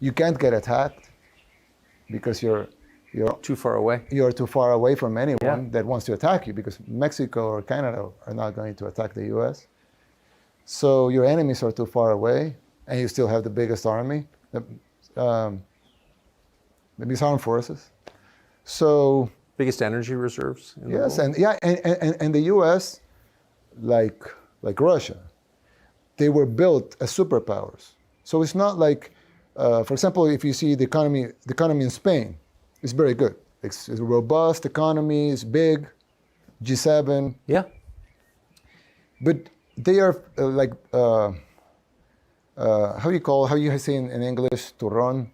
You can't get attacked because you're too far away. You're too far away from anyone that wants to attack you, because Mexico or Canada are not going to attack the U.S. So your enemies are too far away, and you still have the biggest army, the biggest armed forces. So biggest energy reserves in the yes, world. and the U.S., like Russia, they were built as superpowers. So it's not like, for example, if you see the economy in Spain, it's very good. It's a robust economy. It's big, G7. Yeah. But they are how you say in English, turron,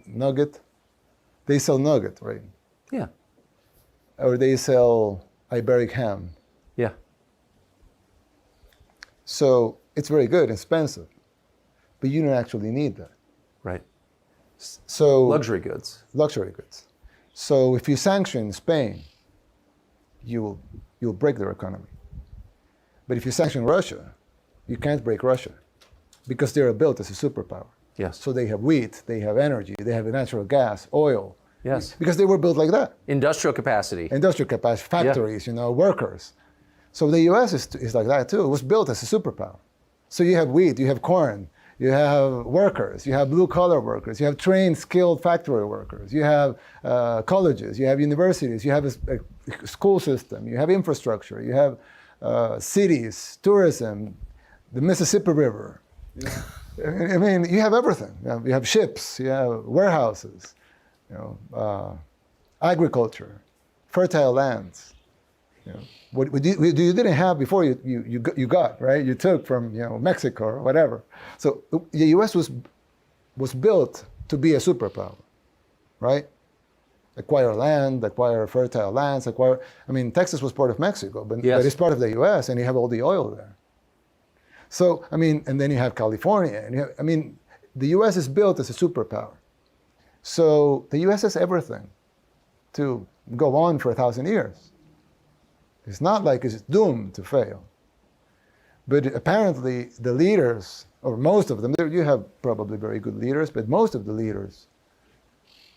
nugget. They sell nugget, right? Yeah. Or they sell Iberic ham. Yeah. So it's very good, expensive, but you don't actually need that. Right. So luxury goods. Luxury goods. So if you sanction Spain, you'll break their economy. But if you sanction Russia, you can't break Russia, because they are built as a superpower. Yes. So they have wheat, they have energy, they have natural gas, oil. Yes. Because they were built like that. Industrial capacity. Industrial capacity, factories, workers. So the U.S. is like that too. It was built as a superpower. So you have wheat, you have corn, you have workers, you have blue-collar workers, you have trained, skilled factory workers, you have colleges, you have universities, you have a school system, you have infrastructure, you have cities, tourism, the Mississippi River. I mean, you have everything. You have ships, you have warehouses, agriculture, fertile lands. What you didn't have before you got, right? You took from Mexico or whatever. So the U.S. was built to be a superpower, right? Acquire land, acquire fertile lands, Texas was part of Mexico, but it's part of the U.S. and you have all the oil there. So, and then you have California. And the U.S. is built as a superpower. So the U.S. has everything to go on for 1,000 years. It's not like it's doomed to fail. But apparently the leaders, or most of them, you have probably very good leaders, but most of the leaders,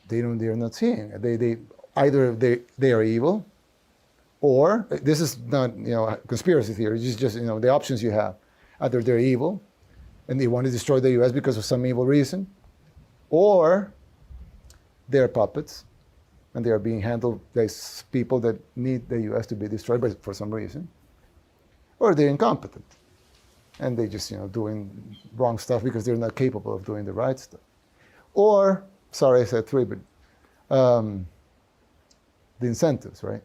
they're not seeing it. Either they are evil, or this is not conspiracy theory. It's just the options you have. Either they're evil, and they want to destroy the U.S. because of some evil reason, or they're puppets, and they are being handled by people that need the U.S. to be destroyed for some reason, or they're incompetent, and they just doing wrong stuff because they're not capable of doing the right stuff. Or, sorry, I said three, but the incentives, right?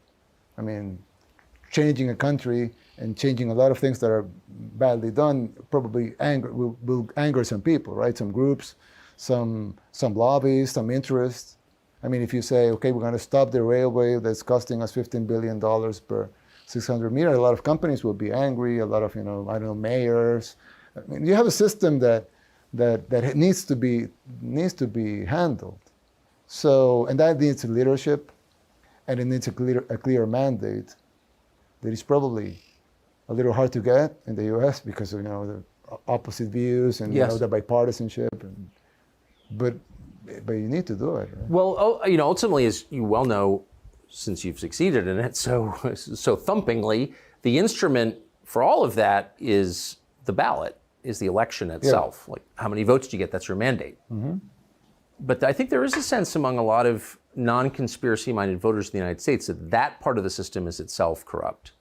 Changing a country and changing a lot of things that are badly done probably will anger some people, right? Some groups, some lobbies, some interests. If you say, okay, we're going to stop the railway that's costing us $15 billion per 600 meters, a lot of companies will be angry, a lot of, mayors. You have a system that needs to be handled. So, and that needs leadership, and it needs a clear mandate that is probably a little hard to get in the U.S. because of, the opposite views and, the bipartisanship. But you need to do it. Right? Well, ultimately, as you well know, since you've succeeded in it so thumpingly, the instrument for all of that is the ballot, is the election itself. Yeah. Like, how many votes do you get? That's your mandate. Mm-hmm. But I think there is a sense among a lot of non-conspiracy-minded voters in the United States that part of the system is itself corrupt.